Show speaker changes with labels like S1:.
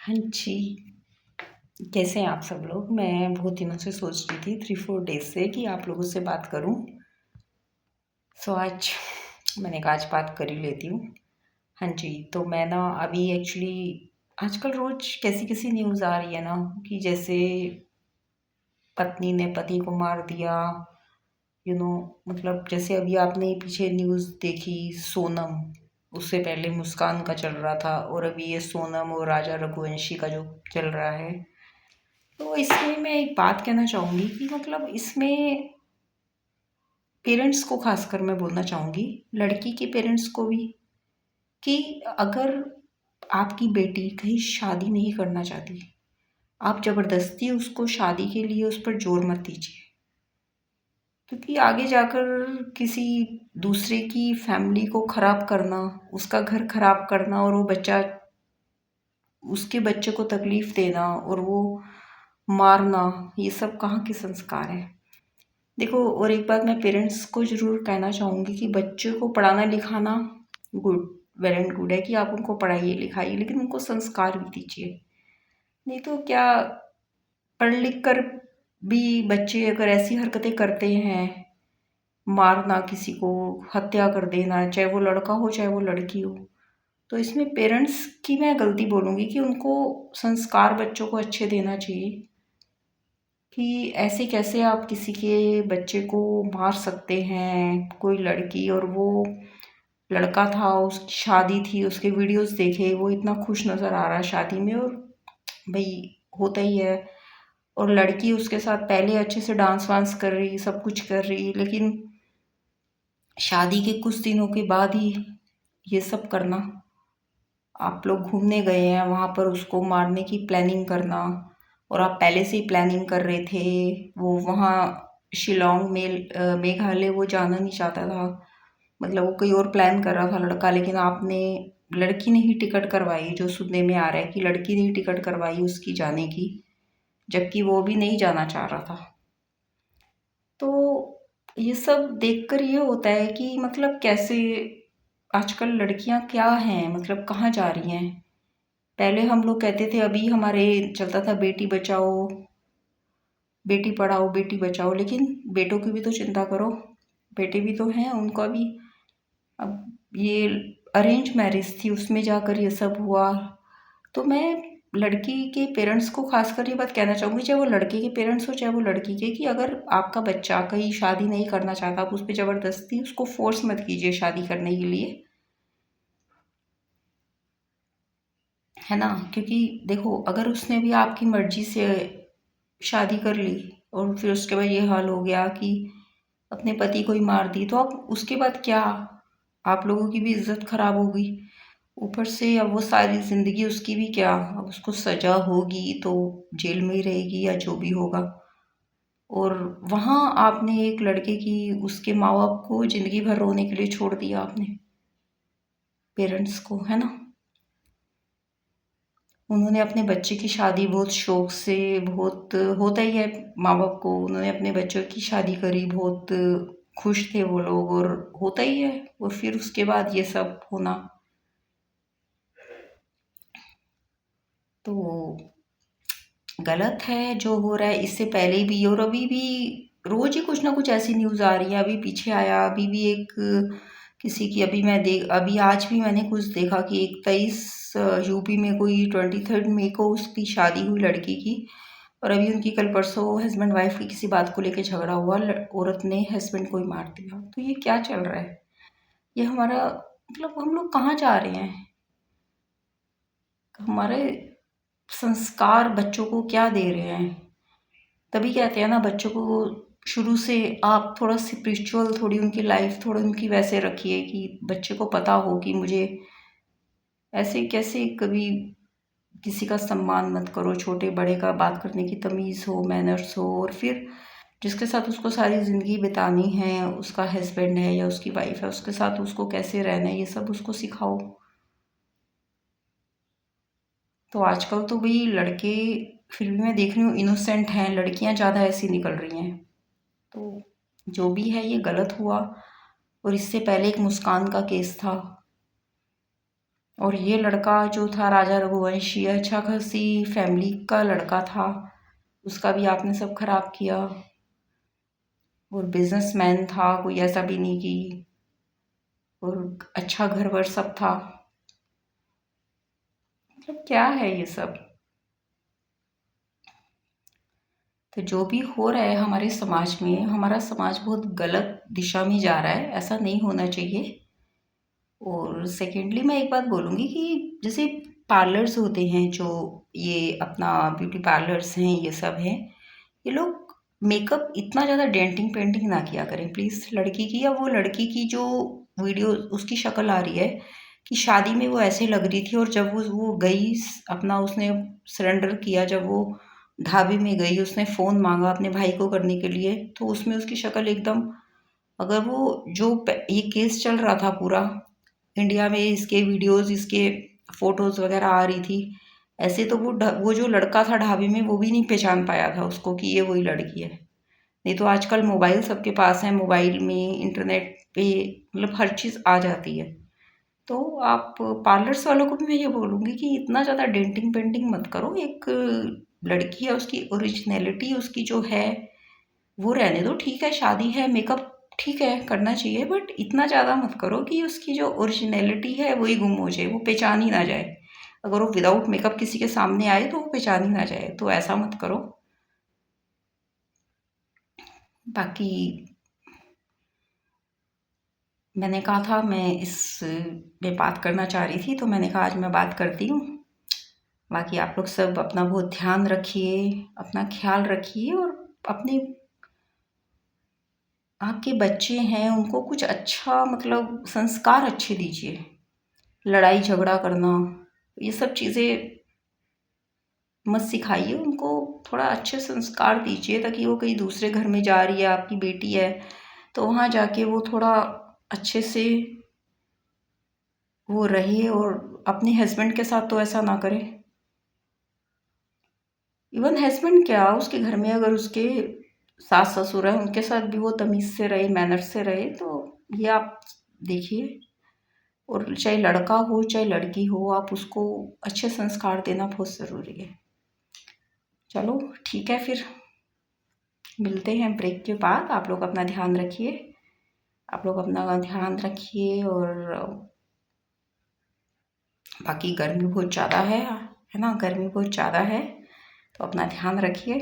S1: हाँ जी, कैसे हैं आप सब लोग? मैं बहुत दिनों से सोच रही थी 3-4 डेज़ से कि आप लोगों से बात करूं। आज मैंने कहा आज बात कर ही लेती हूँ। हाँ जी, तो मैं ना अभी एक्चुअली आजकल रोज़ कैसी-कैसी न्यूज़ आ रही है ना कि जैसे पत्नी ने पति को मार दिया, मतलब जैसे अभी आपने पीछे न्यूज़ देखी सोनम, उससे पहले मुस्कान का चल रहा था और अभी ये सोनम और राजा रघुवंशी का जो चल रहा है। तो इसमें मैं एक बात कहना चाहूँगी कि मतलब इसमें पेरेंट्स को खासकर मैं बोलना चाहूँगी, लड़की के पेरेंट्स को भी, कि अगर आपकी बेटी कहीं शादी नहीं करना चाहती, आप ज़बरदस्ती उसको शादी के लिए उस पर ज़ोर मत दीजिए। क्योंकि आगे जाकर किसी दूसरे की फैमिली को ख़राब करना, उसका घर ख़राब करना और वो बच्चा उसके बच्चे को तकलीफ़ देना और वो मारना, ये सब कहाँ के संस्कार हैं। देखो, और एक बात मैं पेरेंट्स को ज़रूर कहना चाहूँगी कि बच्चे को पढ़ाना लिखाना गुड, वेल एंड गुड है कि आप उनको पढ़ाइए लिखाइए, लेकिन उनको संस्कार भी दीजिए। नहीं तो क्या, पढ़ लिख कर भी बच्चे अगर ऐसी हरकतें करते हैं, मारना किसी को, हत्या कर देना, चाहे वो लड़का हो चाहे वो लड़की हो, तो इसमें पेरेंट्स की मैं गलती बोलूँगी कि उनको संस्कार बच्चों को अच्छे देना चाहिए। कि ऐसे कैसे आप किसी के बच्चे को मार सकते हैं, कोई लड़की, और वो लड़का था, उसकी शादी थी, उसके वीडियोस देखे, वो इतना खुश नज़र आ रहा है शादी में, और भाई होता ही है। और लड़की उसके साथ पहले अच्छे से डांस वांस कर रही, सब कुछ कर रही, लेकिन शादी के कुछ दिनों के बाद ही ये सब करना। आप लोग घूमने गए हैं, वहाँ पर उसको मारने की प्लानिंग करना, और आप पहले से ही प्लानिंग कर रहे थे। वो वहाँ शिलोंग में मेघालय वो जाना नहीं चाहता था, मतलब वो कहीं और प्लान कर रहा था लड़का, लेकिन आपने, लड़की ने ही टिकट करवाई, जो सुनने में आ रहा है कि लड़की ने ही टिकट करवाई उसकी जाने की, जबकि वो भी नहीं जाना चाह रहा था। तो ये सब देखकर ये होता है कि मतलब कैसे आजकल लड़कियां क्या हैं, मतलब कहाँ जा रही हैं। पहले हम लोग कहते थे, अभी हमारे चलता था बेटी बचाओ बेटी पढ़ाओ बेटी बचाओ, लेकिन बेटों की भी तो चिंता करो, बेटे भी तो हैं, उनका भी। अब ये अरेंज मैरिज थी, उसमें जाकर ये सब हुआ। तो मैं लड़की के पेरेंट्स को खासकर ये बात कहना चाहूँगी, चाहे वो लड़के के पेरेंट्स हो चाहे वो लड़की के, कि अगर आपका बच्चा कहीं शादी नहीं करना चाहता, आप उस पर ज़बरदस्ती उसको फोर्स मत कीजिए शादी करने के लिए, है ना। क्योंकि देखो, अगर उसने भी आपकी मर्जी से शादी कर ली और फिर उसके बाद ये हाल हो गया कि अपने पति को ही मार दी, तो अब उसके बाद क्या, आप लोगों की भी इज्जत खराब होगी। ऊपर से अब वो सारी ज़िंदगी उसकी भी क्या, अब उसको सज़ा होगी तो जेल में ही रहेगी या जो भी होगा। और वहाँ आपने एक लड़के की, उसके माँ बाप को ज़िंदगी भर रोने के लिए छोड़ दिया आपने, पेरेंट्स को, है ना। उन्होंने अपने बच्चे की शादी बहुत शौक से, बहुत होता ही है माँ बाप को, उन्होंने अपने बच्चों की शादी करी, बहुत खुश थे वो लोग, और होता ही है। और फिर उसके बाद ये सब होना, तो गलत है जो हो रहा है। इससे पहले भी और अभी भी रोज ही कुछ ना कुछ ऐसी न्यूज़ आ रही है। अभी पीछे आया, अभी भी एक किसी की, अभी आज भी मैंने कुछ देखा कि 21 यूपी में कोई 23 मई को उसकी शादी हुई लड़की की, और अभी उनकी कल परसों हस्बैंड वाइफ की किसी बात को लेके झगड़ा हुआ, औरत ने हस्बैंड को ही मार दिया। तो ये क्या चल रहा है, ये हमारा, मतलब हम लोग कहाँ जा रहे हैं, हमारे संस्कार बच्चों को क्या दे रहे हैं। तभी कहते हैं ना, बच्चों को शुरू से आप थोड़ा स्पिरिचुअल, थोड़ी उनकी लाइफ थोड़ी उनकी वैसे रखिए कि बच्चे को पता हो कि मुझे ऐसे कैसे, कभी किसी का सम्मान मत करो, छोटे बड़े का बात करने की तमीज़ हो, मैनर्स हो। और फिर जिसके साथ उसको सारी ज़िंदगी बितानी है, उसका हस्बैंड है या उसकी वाइफ है, उसके साथ उसको कैसे रहना है, ये सब उसको सिखाओ। तो आजकल तो भाई लड़के, फिर भी मैं देख रही हूँ इनोसेंट हैं, लड़कियां ज़्यादा ऐसी निकल रही हैं। तो जो भी है ये गलत हुआ। और इससे पहले एक मुस्कान का केस था, और ये लड़का जो था राजा रघुवंशी, अच्छा खासी फैमिली का लड़का था, उसका भी आपने सब खराब किया। और बिजनेसमैन था, कोई ऐसा भी नहीं कि, और अच्छा घर वर सब था। मतलब क्या है ये सब। तो जो भी हो रहा है हमारे समाज में, हमारा समाज बहुत गलत दिशा में जा रहा है, ऐसा नहीं होना चाहिए। और सेकेंडली मैं एक बात बोलूँगी कि जैसे पार्लर्स होते हैं, जो ये अपना ब्यूटी पार्लर्स हैं, ये सब हैं, ये लोग मेकअप इतना ज़्यादा डेंटिंग पेंटिंग ना किया करें प्लीज़। लड़की की या वो लड़की की जो वीडियो उसकी शक्ल आ रही है कि शादी में वो ऐसे लग रही थी, और जब वो गई अपना, उसने सरेंडर किया, जब वो ढाबे में गई, उसने फ़ोन मांगा अपने भाई को करने के लिए, तो उसमें उसकी शक्ल एकदम, अगर वो जो ये केस चल रहा था पूरा इंडिया में, इसके वीडियोस, इसके फोटोज़ वगैरह आ रही थी, ऐसे तो वो जो लड़का था ढाबे में, वो भी नहीं पहचान पाया था उसको कि ये वही लड़की है। नहीं तो आजकल मोबाइल सबके पास है, मोबाइल में इंटरनेट पे मतलब हर चीज़ आ जाती है। तो आप पार्लर्स वालों को भी मैं ये बोलूँगी कि इतना ज़्यादा डेंटिंग पेंटिंग मत करो। एक लड़की है, उसकी ओरिजिनलिटी उसकी जो है वो रहने दो। ठीक है, शादी है, मेकअप ठीक है करना चाहिए, बट इतना ज़्यादा मत करो कि उसकी जो ओरिजिनलिटी है वही गुम हो जाए, वो पहचान ही ना जाए। अगर वो विदाउट मेकअप किसी के सामने आए तो वो पहचान ही ना जाए, तो ऐसा मत करो। बाकी मैंने कहा था मैं इस में बात करना चाह रही थी, तो मैंने कहा आज मैं बात करती हूँ। बाकी आप लोग सब अपना बहुत ध्यान रखिए, अपना ख्याल रखिए, और अपने आपके बच्चे हैं उनको कुछ अच्छा, मतलब संस्कार अच्छे दीजिए। लड़ाई झगड़ा करना, ये सब चीज़ें मत सिखाइए उनको। थोड़ा अच्छे संस्कार दीजिए, ताकि वो कहीं दूसरे घर में जा रही है, आपकी बेटी है, तो वहाँ जाके वो थोड़ा अच्छे से वो रहे, और अपने हस्बैंड के साथ तो ऐसा ना करे। इवन हस्बैंड क्या, उसके घर में अगर उसके सास ससुर है, उनके साथ भी वो तमीज़ से रहे, मैनर से रहे, तो ये आप देखिए। और चाहे लड़का हो चाहे लड़की हो, आप उसको अच्छे संस्कार देना बहुत ज़रूरी है। चलो ठीक है, फिर मिलते हैं ब्रेक के बाद। आप लोग अपना ध्यान रखिए, आप लोग अपना ध्यान रखिए। और बाकी गर्मी बहुत ज़्यादा है ना, गर्मी बहुत ज़्यादा है, तो अपना ध्यान रखिए।